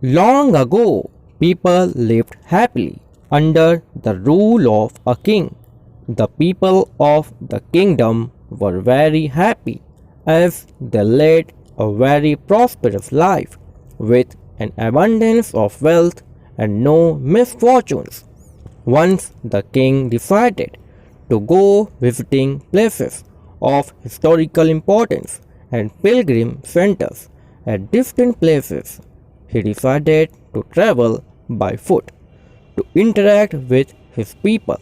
Long ago, people lived happily under the rule of a king. The people of the kingdom were very happy as they led a very prosperous life with an abundance of wealth and no misfortunes. Once the king decided to go visiting places of historical importance and pilgrim centers at distant places. He decided to travel by foot to interact with his people.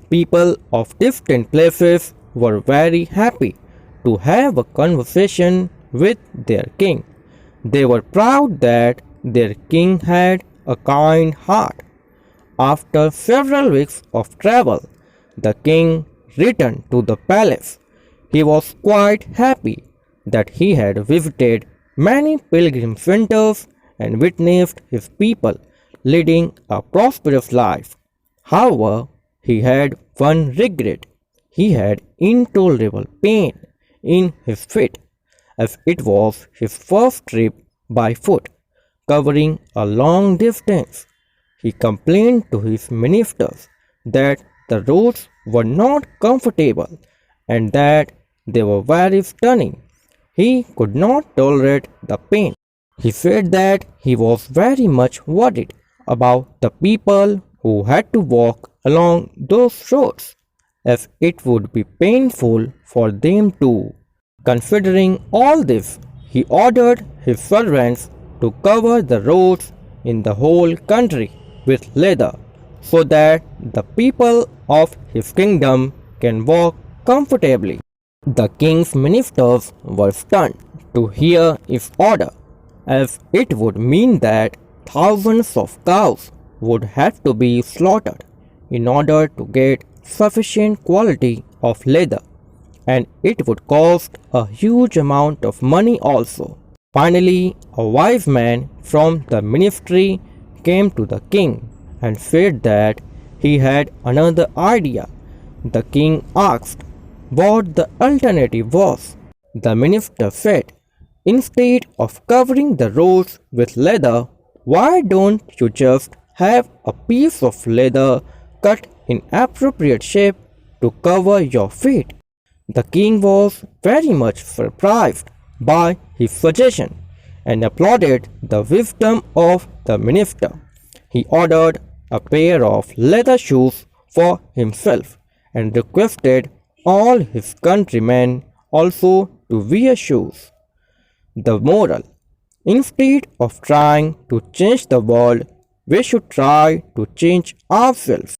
People of distant places were very happy to have a conversation with their king. They were proud that their king had a kind heart. After several weeks of travel, the king returned to the palace. He was quite happy that he had visited many pilgrim centers and witnessed his people leading a prosperous life. However, he had one regret. He had intolerable pain in his feet, as it was his first trip by foot, covering a long distance. He complained to his ministers that the roads were not comfortable and that they were very stunning. He could not tolerate the pain. He said that he was very much worried about the people who had to walk along those roads, as it would be painful for them too. Considering all this, he ordered his servants to cover the roads in the whole country with leather so that the people of his kingdom can walk comfortably. The king's ministers were stunned to hear his order, as it would mean that thousands of cows would have to be slaughtered in order to get sufficient quality of leather, and it would cost a huge amount of money also. Finally, a wise man from the ministry came to the king and said that he had another idea. The king asked what the alternative was. The minister said, "Instead of covering the roads with leather, why don't you just have a piece of leather cut in appropriate shape to cover your feet?" The king was very much surprised by his suggestion and applauded the wisdom of the minister. He ordered a pair of leather shoes for himself and requested all his countrymen also to wear shoes. The moral: instead of trying to change the world, we should try to change ourselves.